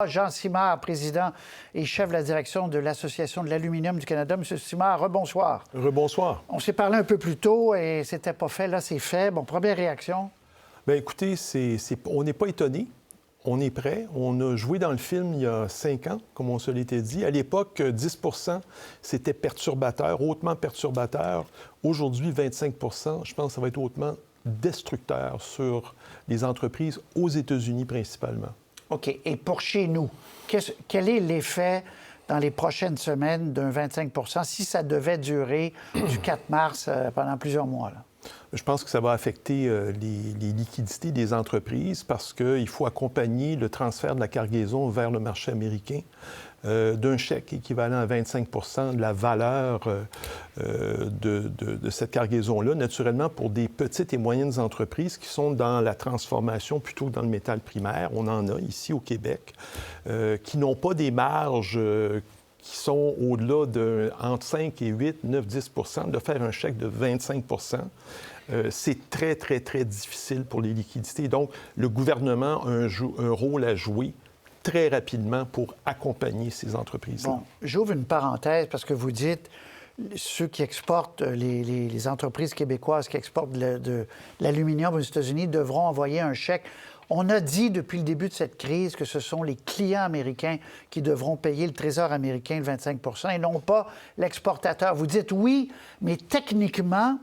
Jean Simard, président et chef de la direction de l'Association de l'aluminium du Canada. Monsieur Simard, rebonsoir. Rebonsoir. On s'est parlé un peu plus tôt et c'était pas fait. Là, c'est fait. Bon, première réaction? Bien, écoutez, on n'est pas étonné. On est prêt. On a joué dans le film il y a 5 ans, comme on se l'était dit. À l'époque, 10 c'était perturbateur, hautement perturbateur. Aujourd'hui, 25 je pense que ça va être hautement destructeur sur les entreprises aux États-Unis principalement. OK. Et pour chez nous, quel est l'effet dans les prochaines semaines d'un 25 si ça devait durer du 4 mars pendant plusieurs mois? Là? Je pense que ça va affecter les liquidités des entreprises parce qu'il faut accompagner le transfert de la cargaison vers le marché américain d'un chèque équivalent à 25 de la valeur de cette cargaison-là. Naturellement, pour des petites et moyennes entreprises qui sont dans la transformation plutôt que dans le métal primaire, on en a ici au Québec, qui n'ont pas des marges qui sont au-delà de entre 5 et 8, 9, 10 de faire un chèque de 25 c'est très, très, très difficile pour les liquidités. Donc, le gouvernement a un rôle à jouer très rapidement pour accompagner ces entreprises-là. Bon, j'ouvre une parenthèse parce que vous dites ceux qui exportent, les entreprises québécoises qui exportent de l'aluminium aux États-Unis devront envoyer un chèque. On a dit depuis le début de cette crise que ce sont les clients américains qui devront payer le Trésor américain de 25 et non pas l'exportateur. Vous dites oui, mais techniquement,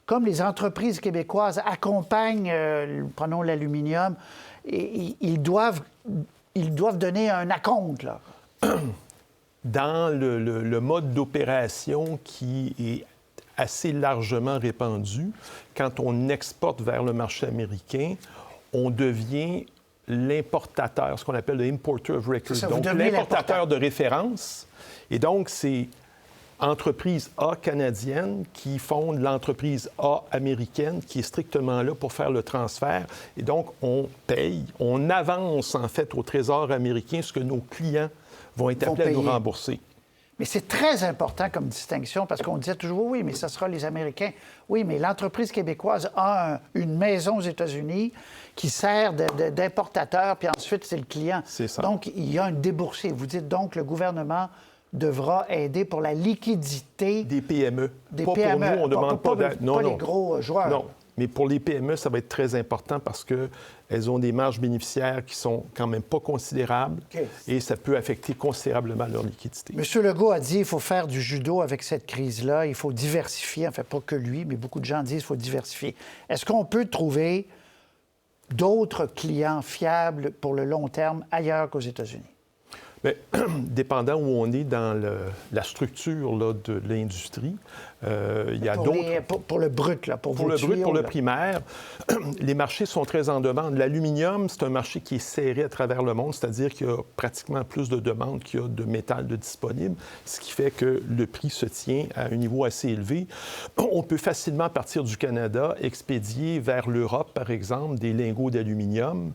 comme les entreprises québécoises accompagnent, prenons l'aluminium, ils doivent donner un acompte, là. Dans le mode d'opération qui est assez largement répandu, quand on exporte vers le marché américain, on devient l'importateur, ce qu'on appelle le importer of record. Ça, donc, l'importateur de référence. Et donc, c'est entreprise A canadienne qui fonde l'entreprise A américaine qui est strictement là pour faire le transfert. Et donc, on paye, on avance en fait au Trésor américain ce que nos clients vont être appelés à nous rembourser. Mais c'est très important comme distinction parce qu'on disait toujours, oui, mais ça sera les Américains. Oui, mais l'entreprise québécoise a une maison aux États-Unis qui sert d'importateur, puis ensuite, c'est le client. C'est ça. Donc, il y a un déboursé. Vous dites donc le gouvernement devra aider pour la liquidité des PME. Des pas PME. Pour nous, on ne demande pas d'aide. Non, les gros joueurs. Non, mais pour les PME, ça va être très important parce qu'elles ont des marges bénéficiaires qui sont quand même pas considérables et ça peut affecter considérablement leur liquidité. M. Legault a dit qu'il faut faire du judo avec cette crise-là. Il faut diversifier. En fait, pas que lui, mais beaucoup de gens disent qu'il faut diversifier. Est-ce qu'on peut trouver d'autres clients fiables pour le long terme ailleurs qu'aux États-Unis? Bien, dépendant où on est dans la structure là, de l'industrie, il y a d'autres... Pour le brut, là, pour le tuyaux, brut, pour là. le primaire, les marchés sont très en demande. L'aluminium, c'est un marché qui est serré à travers le monde, c'est-à-dire qu'il y a pratiquement plus de demandes qu'il y a de métal de disponible, ce qui fait que le prix se tient à un niveau assez élevé. On peut facilement, à partir du Canada, expédier vers l'Europe, par exemple, des lingots d'aluminium.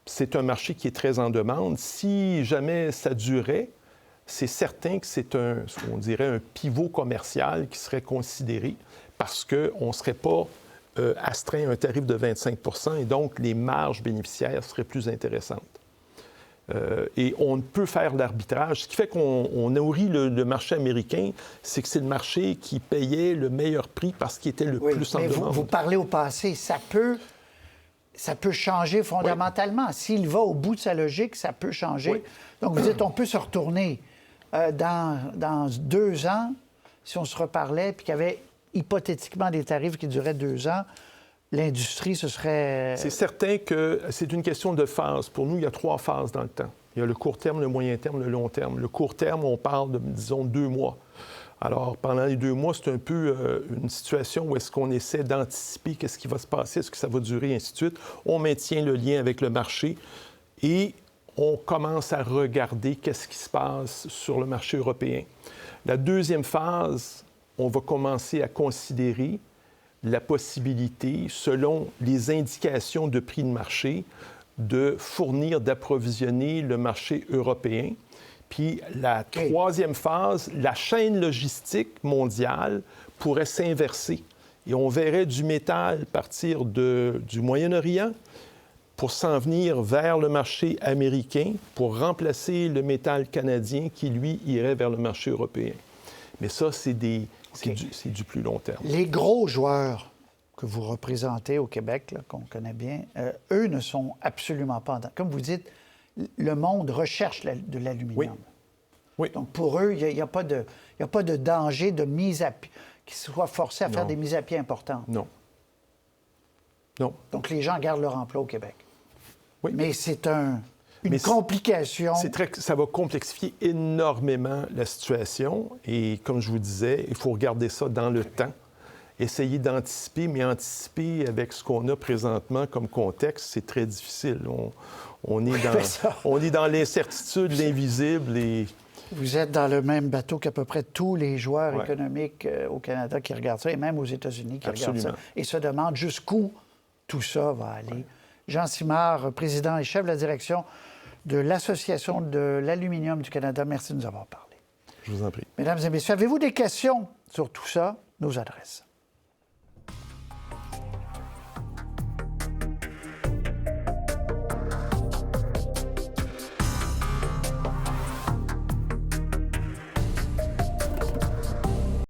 C'est un marché qui est très en demande. Si jamais ça durait, c'est certain que c'est on dirait un pivot commercial qui serait considéré parce qu'on ne serait pas astreint à un tarif de 25 et donc les marges bénéficiaires seraient plus intéressantes. Et on ne peut faire l'arbitrage. Ce qui fait qu'on nourrit le marché américain, c'est que c'est le marché qui payait le meilleur prix parce qu'il était le plus en demande. Vous parlez au passé, ça peut changer fondamentalement. S'il va au bout de sa logique, ça peut changer. Oui. Donc, vous dites, on peut se retourner dans 2 ans, si on se reparlait, puis qu'il y avait hypothétiquement des tarifs qui duraient 2 ans, l'industrie, ce serait... C'est certain que c'est une question de phase. Pour nous, il y a 3 phases dans le temps. Il y a le court terme, le moyen terme, le long terme. Le court terme, on parle de, disons, 2 mois. Alors, pendant les 2 mois, c'est un peu une situation où est-ce qu'on essaie d'anticiper qu'est-ce qui va se passer, est-ce que ça va durer, et ainsi de suite. On maintient le lien avec le marché et on commence à regarder qu'est-ce qui se passe sur le marché européen. La deuxième phase, on va commencer à considérer la possibilité, selon les indications de prix de marché, de fournir, d'approvisionner le marché européen. Puis la troisième phase, la chaîne logistique mondiale pourrait s'inverser. Et on verrait du métal partir du Moyen-Orient pour s'en venir vers le marché américain pour remplacer le métal canadien qui, lui, irait vers le marché européen. Mais ça, c'est du plus long terme. Les gros joueurs que vous représentez au Québec, là, qu'on connaît bien, eux ne sont absolument pas... Comme vous dites, le monde recherche de l'aluminium. Oui. Oui. Donc, pour eux, il n'y a pas de danger de mise à pied, qu'ils soient forcés à faire des mises à pied importantes. Non. Non. Donc, les gens gardent leur emploi au Québec. Oui. Mais c'est une complication. Ça va complexifier énormément la situation. Et comme je vous disais, il faut regarder ça dans le temps. Essayer d'anticiper, mais anticiper avec ce qu'on a présentement comme contexte, c'est très difficile. On est dans l'incertitude, l'invisible et... Vous êtes dans le même bateau qu'à peu près tous les joueurs économiques au Canada qui regardent ça, et même aux États-Unis qui regardent ça, et se demandent jusqu'où tout ça va aller. Jean Simard, président et chef de la direction de l'Association de l'aluminium du Canada, merci de nous avoir parlé. Je vous en prie. Mesdames et messieurs, avez-vous des questions sur tout ça? Nos adresses.